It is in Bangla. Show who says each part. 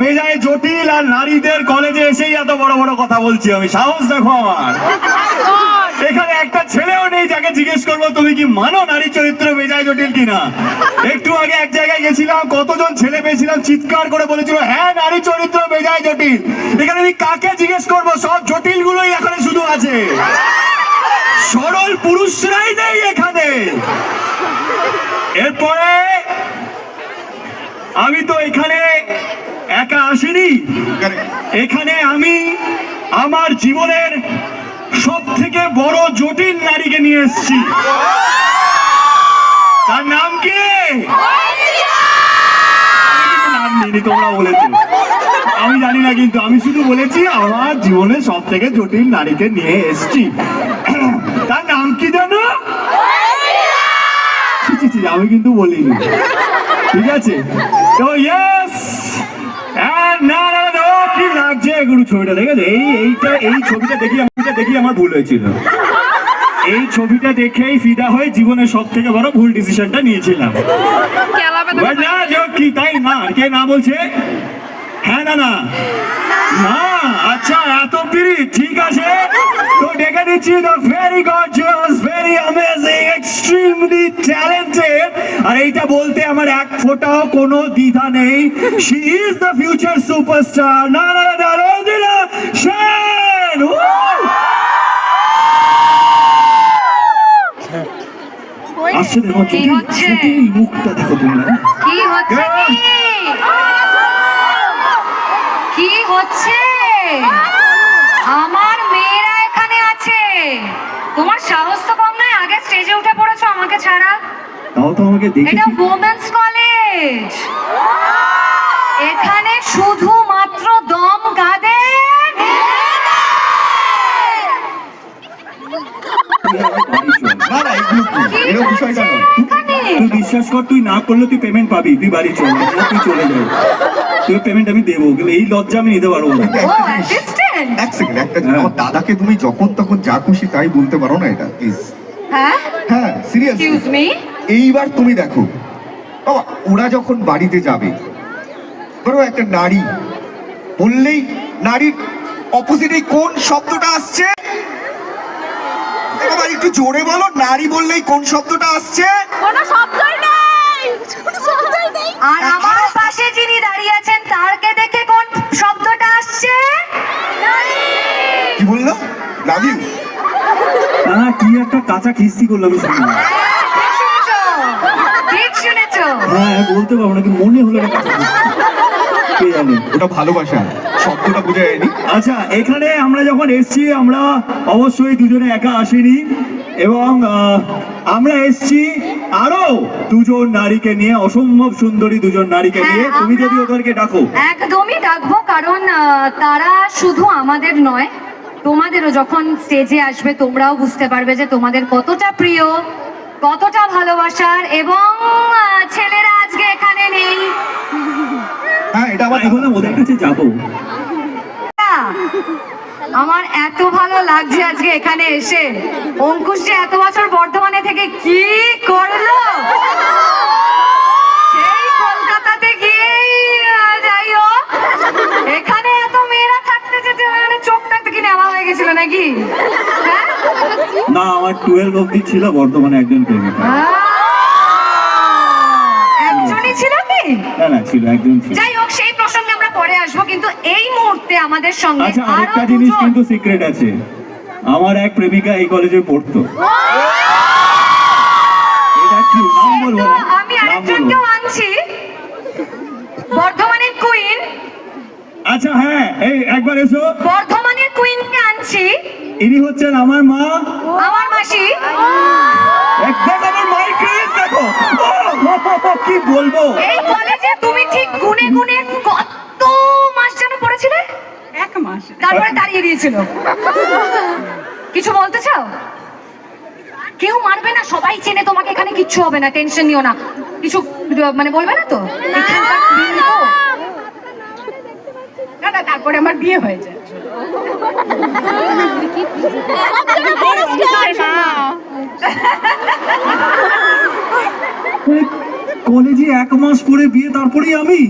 Speaker 1: বেজায় জটিল, আর নারীদের কলেজে এসেই এত বড় বড় কথা বলছি আমি। সাহস দেখো আমার। এখানে একটা ছেলেও নেই যাকে জিজ্ঞেস করবো তুমি কি মানো নারী চরিত্র বেজায় জটিল কিনা। একটু আগে এক জায়গায় গেছিলাম, কতজন ছেলে পেয়েছিলাম চিৎকার করে বলেছিল হ্যাঁ নারী চরিত্র বেজায় জটিল। এখানে আমি কাকে জিজ্ঞেস করবো? সব জটিল গুলোই এখানে শুধু আছে, সরল পুরুষরাই নেই এখানে। এরপরে আমি তো এখানে একা আসিনি, এখানে আমি আমার জীবনের সব থেকে বড় জটিল নারীকে নিয়ে এসেছি। তার নাম কি? নাম নেই, তোমরা বলেছো, আমি জানি না, কিন্তু আমি শুধু বলেছি আমার জীবনের সব থেকে জটিল নারীকে নিয়ে এসেছি। তার নাম কি জানো? আমি কিন্তু বলিনি, ঠিক আছে? তো ইয়েস, না না না, কি লাগছে গুরু ছবিটা দেখেছে? এই ছবিটা দেখি আমার ভুল হয়েছিল। এই ছবিটা দেখেই ফিদা হয়ে জীবনের সব থেকে বড় ভুল ডিসিশনটা নিয়েছিলাম। না কি তাই না? কে না বলছে? হ্যাঁ না না না, আচ্ছা এত পিড়ি, ঠিক আছে তো ডেকে দিচ্ছি the very gorgeous, very amazing, extremely talented, আর এইটা বলতে আমার এক ফোঁটাও কোনো দ্বিধা নেই, she is the future superstar, না না না, রঞ্জিতা সেন। আসছে দেখো, জটিল মুখটা দেখো তোমরা।
Speaker 2: কি হচ্ছে? কি হচ্ছে? আমার মেয়েরা এখানে আছে, তোমার সাহস তো কম নয়, আগে স্টেজে উঠে পড়েছো আমাকে ছাড়া।
Speaker 1: তাও তো আমাকে দেখে,
Speaker 2: এটা ওমেন্স কলেজ, এখানে শুধুমাত্র দম কাঁদে।
Speaker 1: তুই বিশ্বাস কর, তুই না করলে তুই পেমেন্ট পাবি, তুই বাড়ি চল, তুই চলে যাবে, তুই পেমেন্ট আমি দেবো, এই লজ্জা আমি নিতে পারবো না।
Speaker 3: এক সেকেন্ড, আমার দাদাকে তুমি যখন তখন যা খুশি তাই বলতে পারো না, এটা প্লিজ। হ্যাঁ সিরিয়াসলি,
Speaker 2: এক্সকিউজ মি,
Speaker 3: এইবার তুমি দেখো বাবা, ওরা যখন বাড়িতে যাবে, ধরো একটা নারী বললেই, নারীর অপোজিটে কোন শব্দটা আসছে? বাবা একটু জোরে বলো, নারী বললেই কোন শব্দটা আসছে?
Speaker 2: কোনো শব্দই নেই, কোনো শব্দই নেই। আর আমার পাশে যিনি দাঁড়িয়ে আছেন তারকে দেখে কোন শব্দটা আসছে?
Speaker 3: কি বললো? Love you.
Speaker 1: না, কি একটা কাঁচা খিস্তি করলো আমি শুনি।
Speaker 2: ঠিক শুনেছো?
Speaker 1: হ্যাঁ বলতে পারবো না, কি মনে হলো না কাঁচা খিস্তি, কে জানে,
Speaker 3: ওটা ভালোবাসা, শব্দটা বোঝা যায়নি।
Speaker 1: আচ্ছা, এখানে আমরা যখন এসছি, আমরা অবশ্যই দুজনে একা আসিনি, এবং আমরা এসছি আরো দুজন নারীকে নিয়ে, অসম্ভব সুন্দরী দুজন নারীকে নিয়ে। তুমি যদি ওদেরকে ডাকো।
Speaker 2: একদমই ডাকবো, কারণ তারা শুধু আমাদের নয়, তোমাদেরও যখন স্টেজে আসবে তোমরাও বুঝতে পারবে যে তোমাদের কতটা প্রিয়, কতটা ভালোবাসার, এবং ছেলেরা আজকে এখানে নেই।
Speaker 3: হ্যাঁ এটা আমার
Speaker 1: এখন ওদের কাছে যাবো।
Speaker 2: আমার এত ভালো লাগছে আজকে এখানে এসে। অঙ্কুশ যে এত বছর বর্ধমানে থেকে কি করলো, সেই কলকাতাতে গিয়েই যাই হোক, এখানে এত মেয়েরা থাকতে যেতে মানে চোখটা তো কি নেওয়া হয়ে গেছিল নাকি?
Speaker 1: না, আমার 12 অবধি ছিল বর্ধমানে একজন প্রেমিকা।
Speaker 2: একজনই ছিল কি?
Speaker 1: না ছিল, একজন ছিল।
Speaker 2: যাই হোক, সেই প্রসঙ্গে আমরা পরে আসবো, কিন্তু এই মুহূর্তে আমাদের সঙ্গে
Speaker 1: আচ্ছা, আরেকটা জিনিস কিন্তু সিক্রেট আছে, আমার এক প্রেমিকা এই কলেজে পড়তো। এটা কি নাম বলবো?
Speaker 2: আমি আরেকজনকেও আনছি, বর্ধমানের কুইন।
Speaker 1: আচ্ছা হ্যাঁ, এই একবার এসো।
Speaker 2: বর্ধমানের কুইনকে আনছি,
Speaker 1: ইনি হচ্ছেন আমার মা,
Speaker 2: আমার মাসি।
Speaker 1: একদম আমার মাইক্রেস, দেখো কি বলবো।
Speaker 2: এই কলেজে তুমি ঠিক গুনে গুনে কত মাস যেন পড়েছিলে? 1 মাস, তারপরে তাড়িয়ে দিয়েছিল। কিছু বলতে চাও? কেউ মারবে না, সবাই চেনে তোমাকে, এখানে কিচ্ছু হবে না, টেনশন নিও না। কিছু মানে বলবে না তো? এখানকার queen তো। না, তারপরে আমার বিয়ে হয়ে যায়।
Speaker 1: কলেজে 1 মাস পরে বিয়ে, তারপরেই আমি।